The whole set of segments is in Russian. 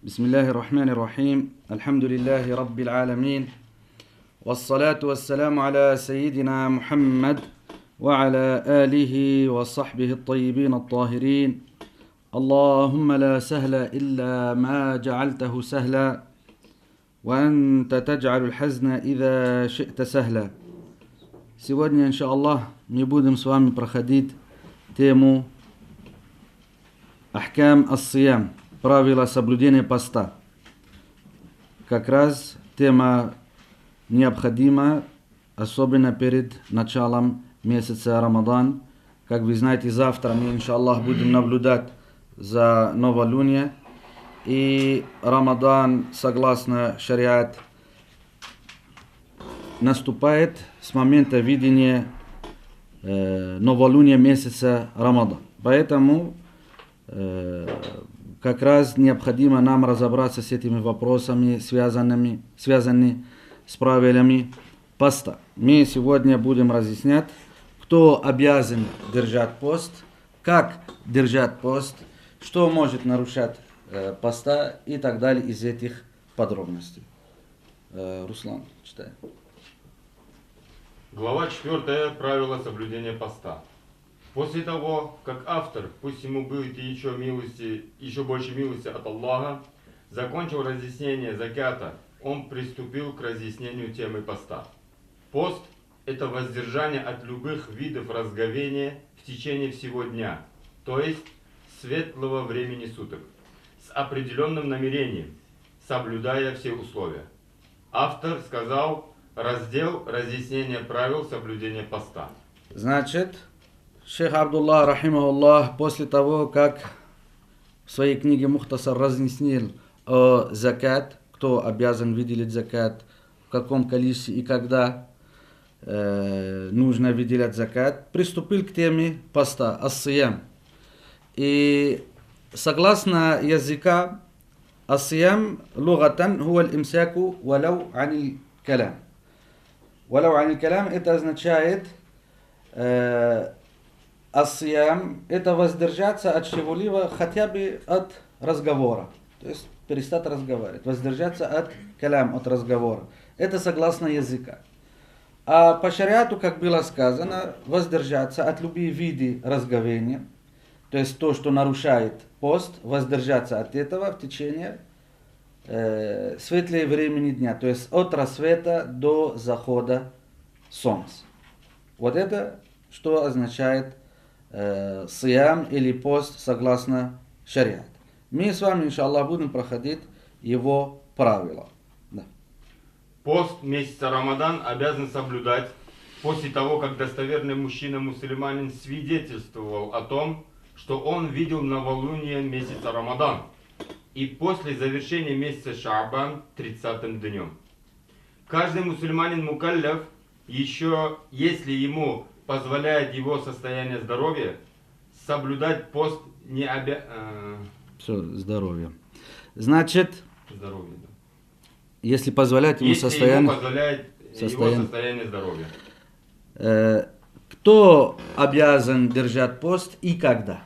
بسم الله الرحمن الرحيم. الحمد لله رب العالمين، والصلاة والسلام على سيدنا محمد وعلى آله وصحبه الطيبين الطاهرين. اللهم لا سهل إلا ما جعلته سهلا، وأنت تجعل الحزن إذا شئت سهلا. Сегодня, иншаллах, мы будем с вами проходить тему Ахкам ас-Сиям, правила соблюдения поста. Как раз тема необходима, особенно перед началом месяца Рамадан. Как вы знаете, завтра мы, иншаллах, будем наблюдать за новолуние. И Рамадан, согласно шариат, наступает с момента видения новолуния месяца Рамадан. Поэтому как раз необходимо нам разобраться с этими вопросами, связанными с правилами поста. Мы сегодня будем разъяснять, кто обязан держать пост, как держать пост, что может нарушать поста и так далее из этих подробностей. Руслан, читай. Глава 4. Правила соблюдения поста. После того, как автор, пусть ему будет еще больше милости от Аллаха, закончил разъяснение закята, он приступил к разъяснению темы поста. Пост – это воздержание от любых видов разговения в течение всего дня, то есть светлого времени суток, с определенным намерением, соблюдая все условия. Автор сказал раздел разъяснения правил соблюдения поста. Значит, шейх Абдуллах, рахимахуллах, после того, как в своей книге Мухтасар разъяснил о закат, кто обязан выделить закат, в каком количестве и когда нужно выделять закат, приступил к теме поста, ас-Сиям. И согласно языка, ас-Сиям лугатан хуа аль-имсаку валау ани калям. Валау ани калям это означает ас-Сиям это воздержаться от чего-либо, хотя бы от разговора. То есть перестать разговаривать. Воздержаться от калям, от разговора. Это согласно языка. А по шариату, как было сказано, воздержаться от любых видов разговения. То есть то, что нарушает пост, воздержаться от этого в течение светлого времени дня. То есть от рассвета до захода солнца. Вот это что означает сиям или пост согласно шариат. Мы с вами, иншаллах, будем проходить его правила. Да. Пост месяца Рамадан обязан соблюдать после того, как достоверный мужчина-мусульманин свидетельствовал о том, что он видел новолуние месяца Рамадан, и после завершения месяца Шаабан 30-м днем. Каждый мусульманин мукалляф, еще если ему позволяет его состояние здоровья, соблюдать пост не обязан. Все, здоровье. Значит, Здоровье, да. Если позволяет ему состояние... Ему позволяет его состояние здоровья. Кто обязан держать пост и когда?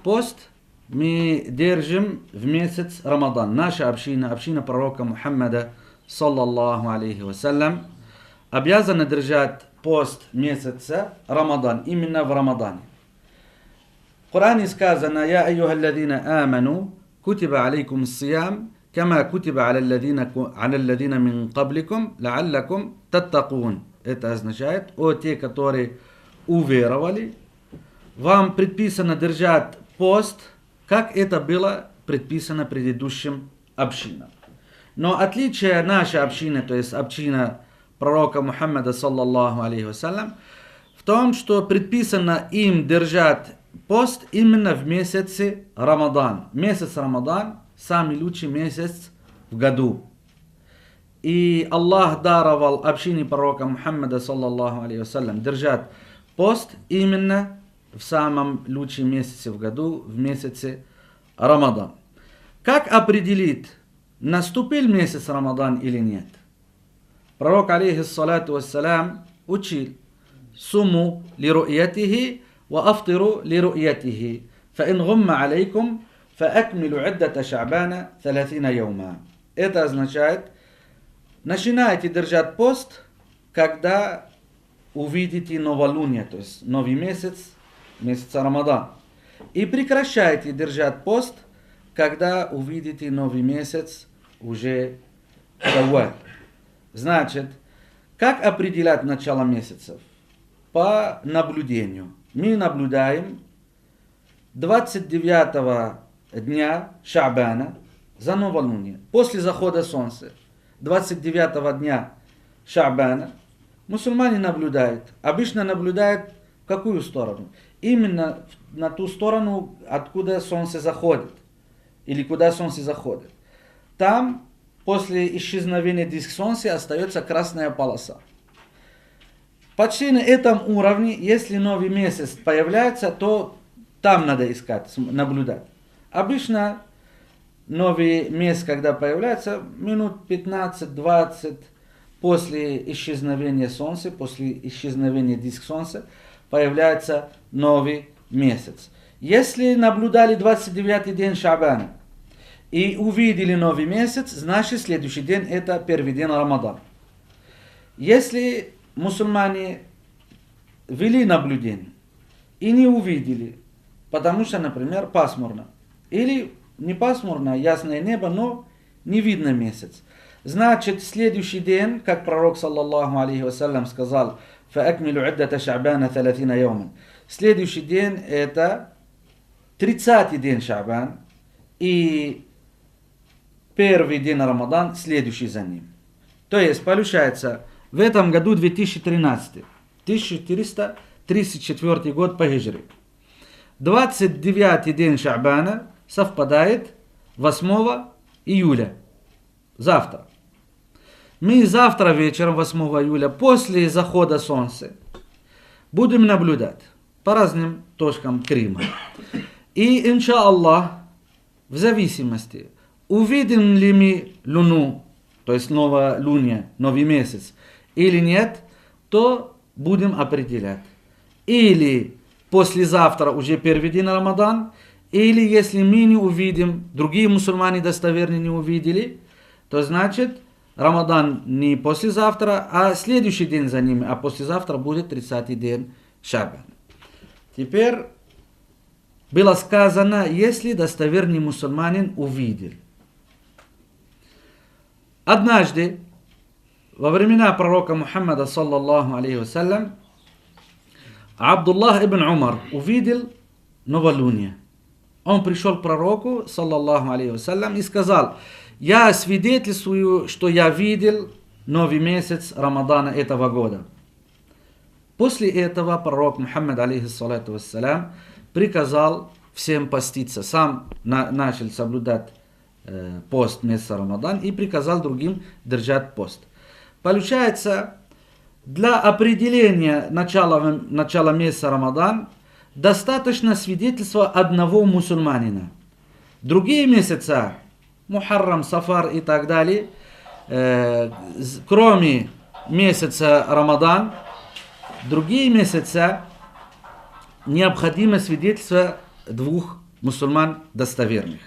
Пост мы держим в месяц Рамадан. Наша община пророка Мухаммада, саллаллаху алейхи вассалям, обязана держать пост месяца Рамадан, именно в Рамадане. В Коране сказано: «Я айюхалладина аману, кутиба алейкум ас-сиям, кама кутиба аля алладина мин кабликум, лааллакум таттакун». Это означает: о те, которые уверовали, вам предписано держать пост, как это было предписано предыдущим общинам. Но отличие нашей общины, то есть община пророка Мухаммада, саллаллаху алейхи вассалям, в том, что предписано им держать пост именно в месяце Рамадан. Месяц Рамадан – самый лучший месяц в году. И Аллах даровал общине пророка Мухаммада, саллаллаху алейхи вассалям, держать пост именно в самом лучшем месяце в году, в месяце Рамадан. Как определить, наступил месяц Рамадан или нет? Пророк, алейхиссалату вассалям, учил: «Суму ли ру'ятихи ва афтиру ли ру'ятихи, фа ин гумма алейкум فأكملوا عدة شعبان 30 يوما. Это означает, начинайте держать пост, когда увидите новолуние, то есть новый месяц, месяц Рамадан. И прекращайте держать пост, когда увидите новый месяц, уже Шавваль. Значит, как определять начало месяцев? По наблюдению. Мы наблюдаем 29 дня Шаабана за новолуние. После захода солнца 29 дня Шаабана мусульмане наблюдают. Обычно наблюдают в какую сторону? Именно на ту сторону, откуда солнце заходит. Или куда солнце заходит. Там после исчезновения диска солнца остается красная полоса. Почти на этом уровне, если новый месяц появляется, то там надо искать, наблюдать. Обычно новый месяц, когда появляется, минут 15-20 после исчезновения солнца, после исчезновения диска солнца, появляется новый месяц. Если наблюдали 29-й день Шаабана и увидели новый месяц, значит следующий день это первый день Рамадан. Если мусульмане вели наблюдение и не увидели, потому что, например, пасмурно, или не пасмурно, ясное небо, но не видно месяц, значит следующий день, как пророк саллаллаху алейхи вассалям сказал, فَأَكْمِلُوا عِدَّةَ شَعْبَانَ 30 يَوْمًا. Следующий день это 30-й день Шаабан и первый день Рамадан, следующий за ним. То есть получается, в этом году 2013, 1434 год по хиджре. 29-й день Шаабана совпадает 8 июля. Завтра. Мы завтра вечером, 8 июля, после захода солнца, будем наблюдать по разным точкам Крима. И, иншаллах, в зависимости, увидим ли мы Луну, то есть новолуние, новый месяц, или нет, то будем определять. Или послезавтра уже первый день Рамадан, или если мы не увидим, другие мусульмане достоверно не увидели, то значит Рамадан не послезавтра, а следующий день за ними, а послезавтра будет 30-й день Шаабана. Теперь было сказано, если достоверный мусульманин увидел. Однажды, во времена пророка Мухаммада, саллаллаху алейхи вассалям, Абдуллах ибн Умар увидел новолуние. Он пришел к пророку, саллаллаху алейхи вассалям, и сказал: я свидетельствую, что я видел новый месяц Рамадана этого года. После этого пророк Мухаммад, алейхиссалату вассалям, приказал всем поститься. Сам начал соблюдать пост месяца Рамадан и приказал другим держать пост. Получается, для определения начала месяца Рамадан достаточно свидетельства одного мусульманина. Другие месяца, Мухаррам, Сафар и так далее, кроме месяца Рамадан, другие месяца необходимо свидетельство двух мусульман достоверных.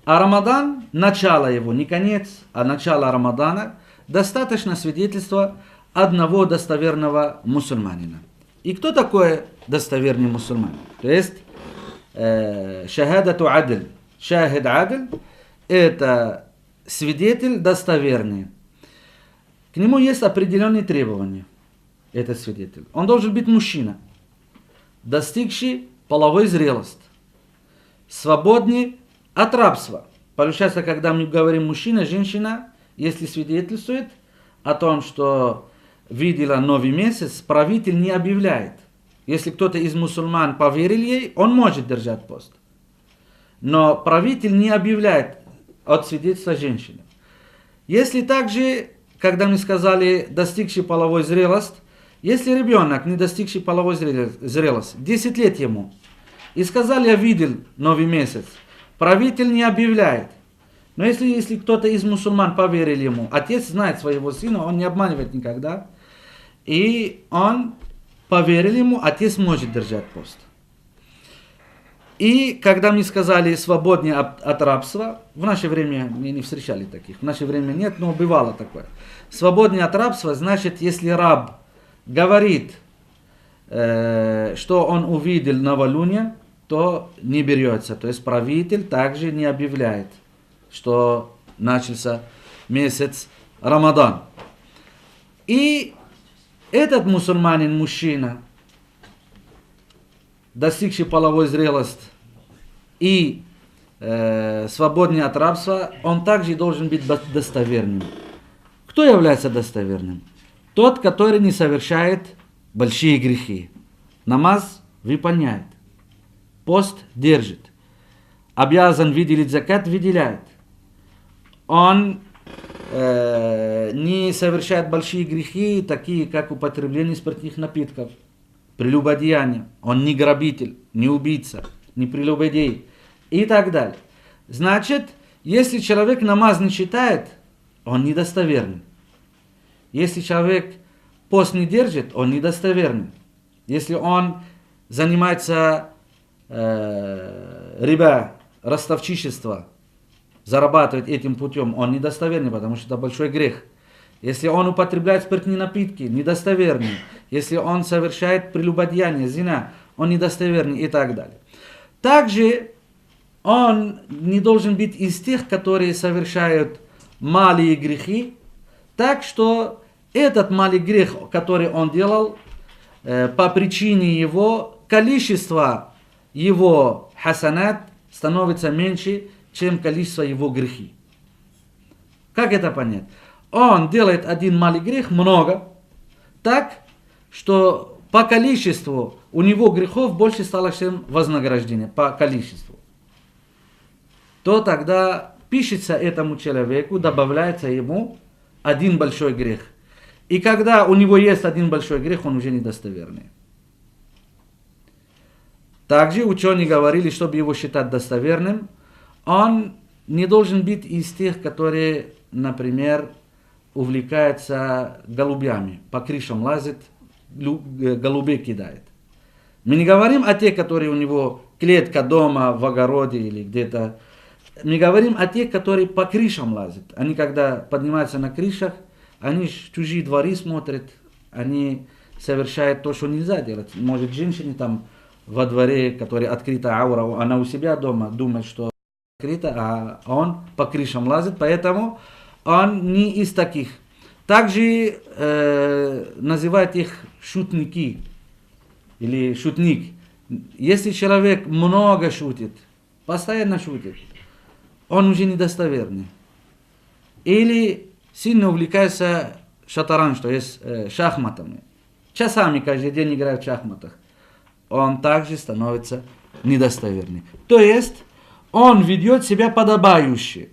А Рамадан, начало его, не конец, а начало Рамадана, достаточно свидетельства одного достоверного мусульманина. И кто такой достоверный мусульманин? То есть шахадату адль, шахид адль, это свидетель достоверный. К нему есть определенные требования. Этот свидетель. Он должен быть мужчина, достигший половой зрелости, свободный от рабства. Получается, когда мы говорим мужчина, женщина, если свидетельствует о том, что видела новый месяц, правитель не объявляет. Если кто-то из мусульман поверил ей, он может держать пост. Но правитель не объявляет от свидетельства женщины. Если также, когда мы сказали достигший половой зрелости, если ребенок, не достигший половой зрелости, 10 лет ему, и сказали, я видел новый месяц, правитель не объявляет. Но если кто-то из мусульман поверил ему, отец знает своего сына, он не обманывает никогда, и он поверил ему, отец может держать пост. И когда мне сказали свободнее от рабства, в наше время мы не встречали таких, в наше время нет, но бывало такое. Свободнее от рабства, значит, если раб говорит, что он увидел новолуние, то не берется. То есть правитель также не объявляет, что начался месяц Рамадан. И этот мусульманин, мужчина, достигший половой зрелости и свободнее от рабства, он также должен быть достоверным. Кто является достоверным? Тот, который не совершает большие грехи. Намаз выполняет. Пост держит. Обязан выделить закат, выделяет. Он не совершает большие грехи, такие как употребление спиртных напитков, прелюбодеяние. Он не грабитель, не убийца, не прелюбодей и так далее. Значит, если человек намаз не читает, он недостоверный. Если человек пост не держит, он недостоверный. Если он занимается риба, ростовчичество, зарабатывает этим путем, он недостоверный, потому что это большой грех. Если он употребляет спиртные напитки, недостоверный. Если он совершает прелюбодеяние, зина, он недостоверный и так далее. Также он не должен быть из тех, которые совершают малые грехи, так что этот малый грех, который он делал, по причине его, количество его хасанат становится меньше, чем количество его грехи. Как это понять? Он делает один малый грех много, так, что по количеству у него грехов больше стало, чем вознаграждение, по количеству. То тогда пишется этому человеку, добавляется ему один большой грех. И когда у него есть один большой грех, он уже недостоверный. Также ученые говорили, чтобы его считать достоверным, он не должен быть из тех, которые, например, увлекаются голубями, по крышам лазит, голубей кидает. Мы не говорим о тех, которые у него клетка дома, в огороде или где-то. Мы говорим о тех, которые по крышам лазят. Они когда поднимаются на крышах, они чужие дворы смотрят, они совершают то, что нельзя делать. Может, женщине там во дворе, которая открыта аура, она у себя дома думает, что открыто, а он по крышам лазит, поэтому он не из таких. Также называют их шутники или шутник. Если человек много шутит, постоянно шутит, он уже недостоверный. Или сильно увлекается шатаранж, то есть шахматами. Часами каждый день играет в шахматах. Он также становится недостоверным. То есть он ведет себя подобающе.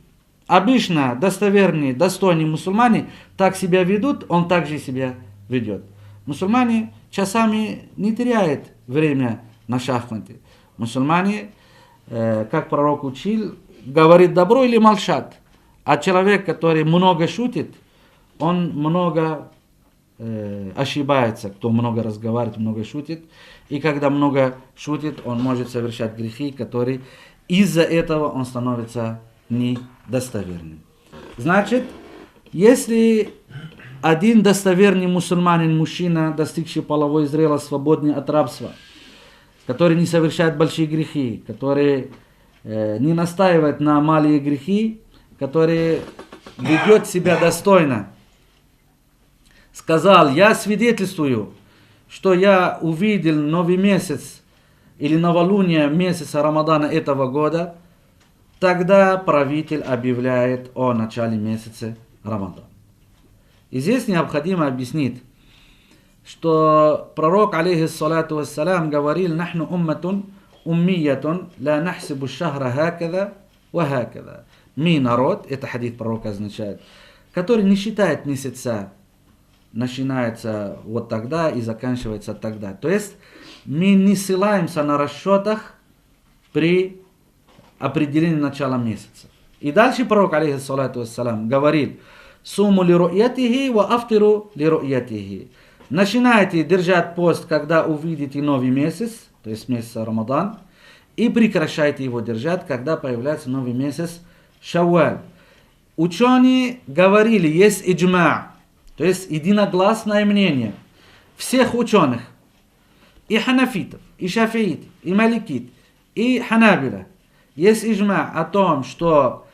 Обычно достоверные, достойные мусульмане так себя ведут, он также себя ведет. Мусульмане часами не теряют время на шахматы. Мусульмане, как пророк учил, говорит добро или молчат. А человек, который много шутит, он много ошибается. Кто много разговаривает, много шутит. И когда много шутит, он может совершать грехи, которые из-за этого он становится недостоверным. Значит, если один достоверный мусульманин, мужчина, достигший половой зрелости, свободный от рабства, который не совершает большие грехи, который не настаивает на малые грехи, который ведет себя достойно, сказал: я свидетельствую, что я увидел новый месяц или новолуние месяца Рамадана этого года, тогда правитель объявляет о начале месяца Рамадан. И здесь необходимо объяснить, что пророк, алейхиссалату вассалям, говорил: «Нахну умматун уммиятун, ла нахсибу шахра хакада ва хакада». Мы народ, это хадис пророка означает, который не считает месяца, начинается вот тогда и заканчивается тогда. То есть мы не ссылаемся на расчетах при определении начала месяца. И дальше пророк, алейхиссалату вассалам, говорил: «Суму ли ру'ятихи ва афтиру ли ру'ятихи». Начинайте держать пост, когда увидите новый месяц, то есть месяц Рамадан, и прекращайте его держать, когда появляется новый месяц Шавваль. Ученые говорили, есть иджма, то есть единогласное мнение всех ученых, и ханафитов, и шафиитов, и маликит, и ханабиля. Есть иджма о том, что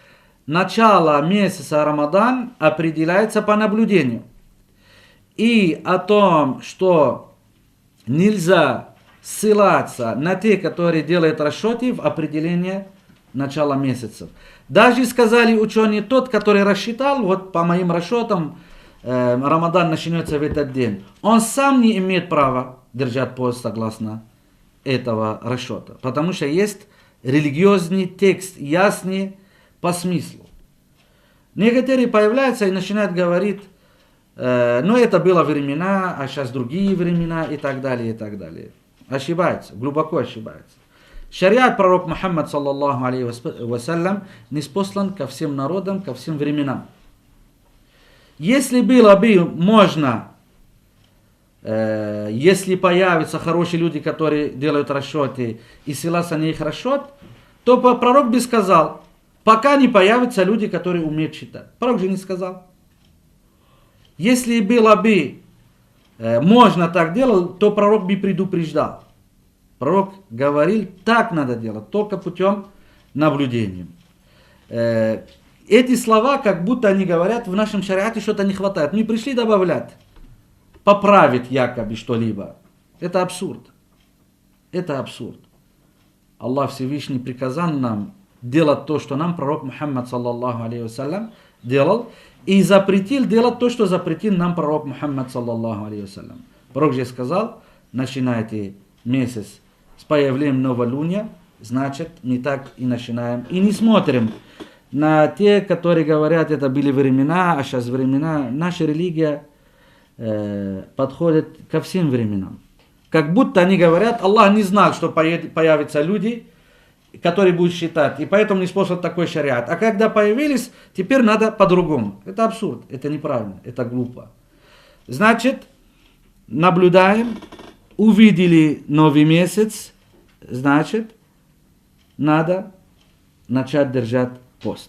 начало месяца Рамадан определяется по наблюдению. И о том, что нельзя ссылаться на те, которые делают расчеты в определение начала месяцев. Даже сказали ученые, тот, который рассчитал, вот по моим расчетам, Рамадан начнется в этот день, он сам не имеет права держать пост согласно этого расчета. Потому что есть религиозный текст, ясный по смыслу. Некоторые появляются и начинают говорить, но это было времена, а сейчас другие времена и так далее, и так далее. Ошибается, глубоко ошибается. Шариат пророк Мухаммад, саллаллаху алейхи вассалям, ниспослан ко всем народам, ко всем временам. Если было бы можно, если появятся хорошие люди, которые делают расчеты, и ссылаться на их расчет, то пророк бы сказал, пока не появятся люди, которые умеют читать. Пророк же не сказал. Если было бы можно так делать, то пророк бы предупреждал. Пророк говорил, так надо делать, только путем наблюдения. Эти слова, как будто они говорят, в нашем шариате что-то не хватает. Мы пришли добавлять, поправить якобы что-либо. Это абсурд. Это абсурд. Аллах Всевышний приказал нам делать то, что нам пророк Мухаммад, саллаллаху алейхи вассалям, делал, и запретил делать то, что запретил нам пророк Мухаммад, саллаллаху алейхи вассалям. Пророк же сказал, начинайте месяц с появлением новолуния, значит, не так и начинаем. И не смотрим на те, которые говорят, это были времена, а сейчас времена. Наша религия подходит ко всем временам. Как будто они говорят, Аллах не знал, что появятся люди, которые будут считать, и поэтому не способ такой шариат. А когда появились, теперь надо по-другому. Это абсурд, это неправильно, это глупо. Значит, наблюдаем, увидели новый месяц, значит, надо начать держать пост.